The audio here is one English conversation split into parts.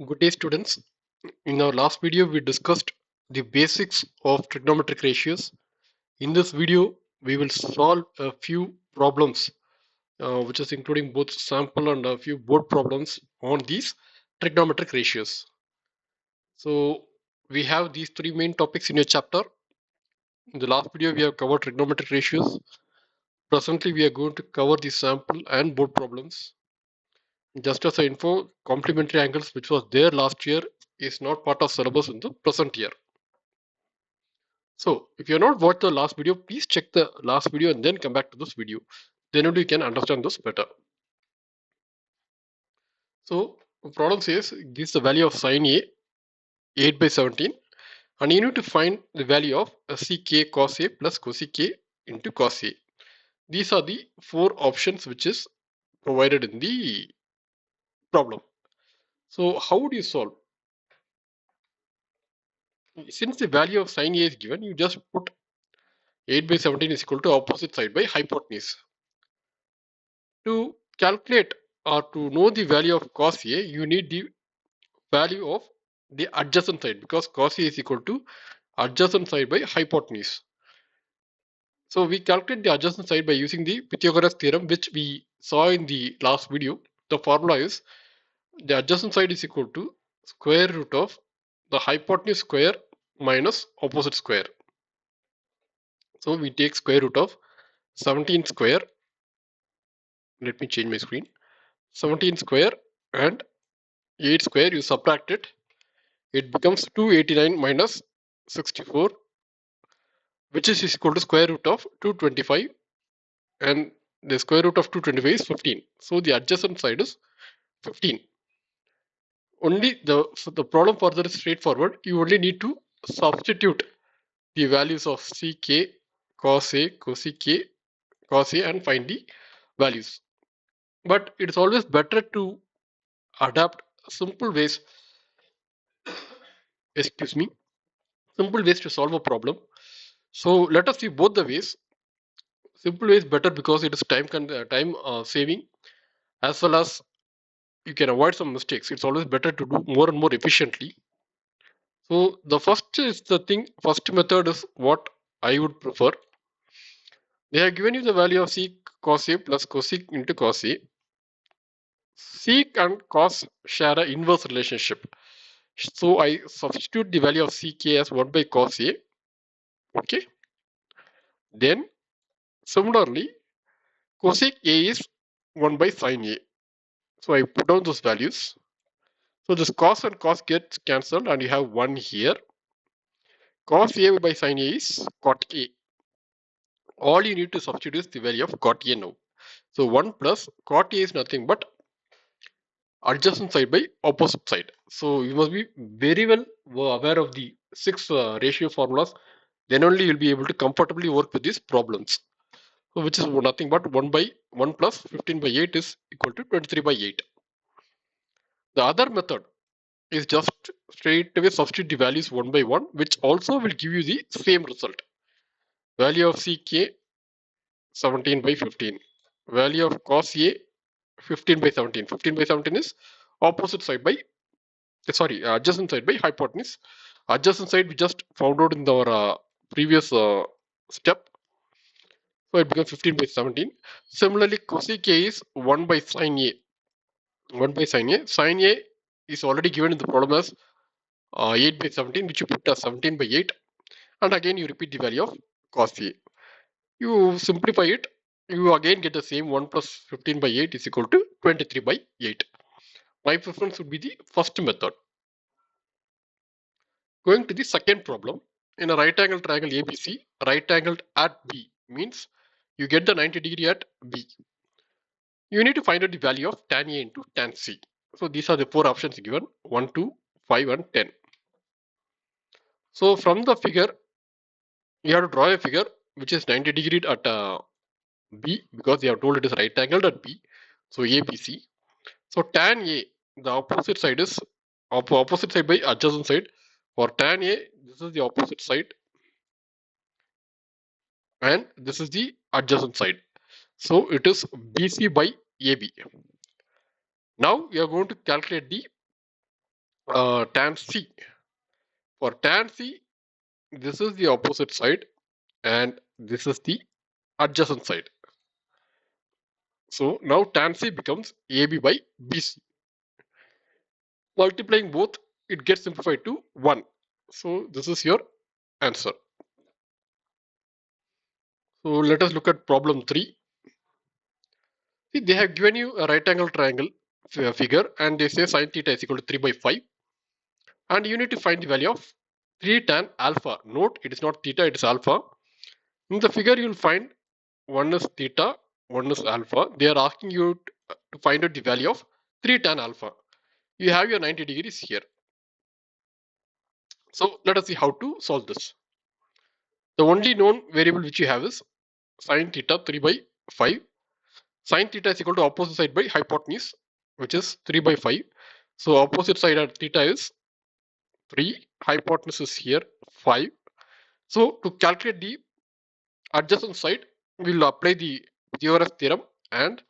Good day, students. In our last video, we discussed the basics of trigonometric ratios. In this video, we will solve a few problems, which is including both sample and a few board problems on these trigonometric ratios. So we have these three main topics in your chapter. In the last video, we have covered trigonometric ratios. Presently, we are going to cover the sample and board problems. Just as an info, complementary angles, which was there last year, is not part of syllabus in the present year. So if you have not watched the last video, please check the last video and then come back to this video. Then only you can understand this better. So the problem says gives the value of sine A 8 by 17 and you need to find the value of sec cos A plus cosec A into cos A. These are the four options which is provided in the problem. So how would you solve? Since the value of sine A is given, you just put 8 by 17 is equal to opposite side by hypotenuse. To calculate or to know the value of cos A, you need the value of the adjacent side because cos A is equal to adjacent side by hypotenuse. So we calculate the adjacent side by using the Pythagoras theorem, which we saw in the last video. The formula is the adjacent side is equal to square root of the hypotenuse square minus opposite square. So we take square root of 17 square. Let me change my screen. 17 square and 8 square, you subtract it. It becomes 289 minus 64, which is equal to square root of 225, and the square root of 225 is 15. So the adjacent side is 15. Only the problem further is straightforward. You only need to substitute the values of ck, cos A, cosec A, cos A and find the values. But it's always better to adapt simple ways, simple ways to solve a problem. So let us see both the ways. Simple way is better because it is time saving, as well as you can avoid some mistakes. It's always better to do more and more efficiently. So the first method is what I would prefer. They have given you the value of sec cos A plus cosec into cos A. Sec and cos share an inverse relationship. So I substitute the value of sec as 1 by cos A. Okay. Then similarly, cosec A is 1 by sin A. So I put down those values. So this cos and cos gets cancelled and you have 1 here. Cos A by sin A is cot A. All you need to substitute is the value of cot A now. So 1 plus cot A is nothing but adjacent side by opposite side. So you must be very well aware of the 6 ratio formulas. Then only you'll be able to comfortably work with these problems. So which is nothing but 1 by 1 plus 15 by 8 is equal to 23 by 8. The other method is just straight away substitute the values 1 by 1, which also will give you the same result. Value of ck 17 by 15. Value of cos A 15 by 17. 15 by 17 is opposite side by adjacent side by hypotenuse. Adjacent side we just found out in our previous step. So it becomes 15 by 17. Similarly, cosec A is 1 by sin A. 1 by sin A. Sin A is already given in the problem as 8 by 17, which you put as 17 by 8. And again you repeat the value of cos A. You simplify it, you again get the same 1 plus 15 by 8 is equal to 23 by 8. My preference would be the first method. Going to the second problem, in a right angle triangle ABC, right angled at B means you get the 90 degree at B. You need to find out the value of tan A into tan C. So these are the four options given, 1, 2, 5 and 10. So from the figure, you have to draw a figure which is 90 degree at B, because they have told it is right angled at B. So ABC. So tan A, the opposite side is opposite side by adjacent side. For tan A, this is the opposite side and this is the adjacent side. So it is BC by AB. Now we are going to calculate the tan C. For tan C, this is the opposite side and this is the adjacent side. So now tan C becomes AB by BC. Multiplying both, it gets simplified to 1. So this is your answer. So let us look at problem 3. See, they have given you a right angle triangle figure and they say sin theta is equal to 3 by 5. And you need to find the value of 3 tan alpha. Note, it is not theta, it is alpha. In the figure, you will find one is theta, one is alpha. They are asking you to find out the value of 3 tan alpha. You have your 90 degrees here. So let us see how to solve this. The only known variable which you have is sin theta 3 by 5. Sin theta is equal to opposite side by hypotenuse, which is 3 by 5. So opposite side at theta is 3, hypotenuse is here 5. So to calculate the adjacent side, we will apply the Pythagoras theorem and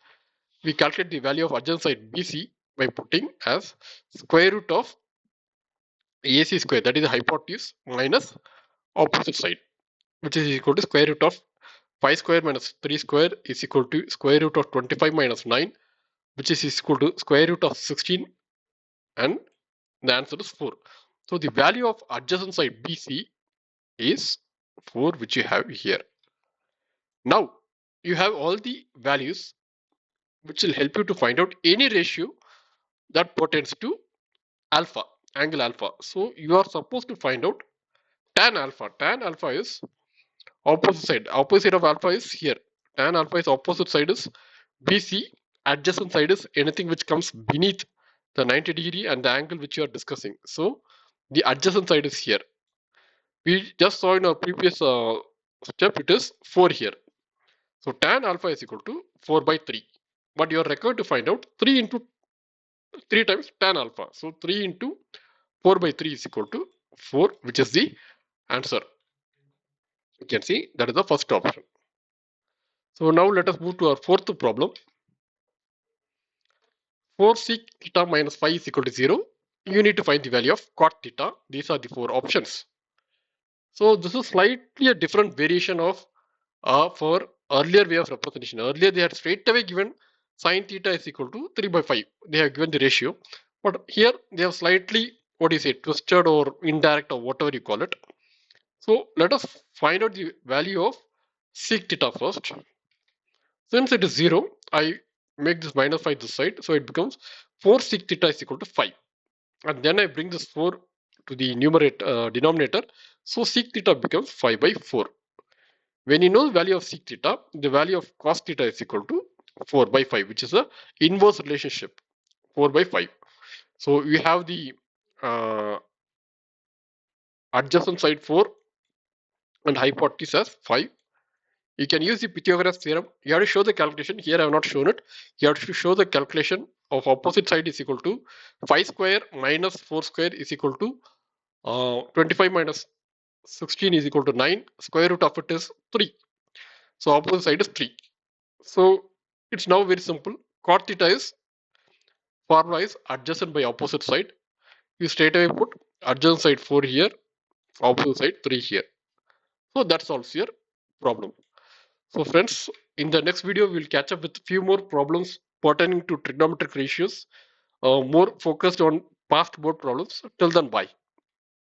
we calculate the value of adjacent side BC by putting as square root of AC square, that is the hypotenuse, minus opposite side, which is equal to square root of 5 square minus 3 square is equal to square root of 25 minus 9, which is equal to square root of 16, and the answer is 4. So the value of adjacent side BC is 4, which you have here. Now you have all the values which will help you to find out any ratio that pertains to alpha, angle alpha. So you are supposed to find out tan alpha. Tan alpha is opposite side. Opposite of alpha is here. Tan alpha is opposite side is BC. Adjacent side is anything which comes beneath the 90 degree and the angle which you are discussing. So the adjacent side is here. We just saw in our previous step, it is 4 here. So tan alpha is equal to 4 by 3. But you are required to find out 3 into 3 times tan alpha. So 3 into 4 by 3 is equal to 4, which is the answer. You can see that is the first option. So now let us move to our fourth problem. 4 sec theta minus 5 is equal to 0. You need to find the value of cot theta. These are the 4 options. So this is slightly a different variation of for earlier way of representation. Earlier they had straight away given sin theta is equal to 3 by 5. They have given the ratio. But here they have slightly, what do you say, twisted or indirect or whatever you call it. So let us find out the value of sec theta first. Since it is 0, I make this minus 5 this side. So it becomes 4 sec theta is equal to 5. And then I bring this 4 to the numerator, denominator. So sec theta becomes 5 by 4. When you know the value of sec theta, the value of cos theta is equal to 4 by 5, which is a inverse relationship, 4 by 5. So we have the adjacent side 4 and hypotenuse as 5. You can use the Pythagoras theorem. You have to show the calculation. Here I have not shown it. You have to show the calculation of opposite side is equal to 5 square minus 4 square is equal to 25 minus 16 is equal to 9. Square root of it is 3. So opposite side is 3. So it's now very simple. Cot theta is formula is adjacent by opposite side. You straight away put adjacent side 4 here, opposite side 3 here. So that solves your problem. So friends, in the next video, we will catch up with few more problems pertaining to trigonometric ratios, more focused on past board problems. Till then, bye.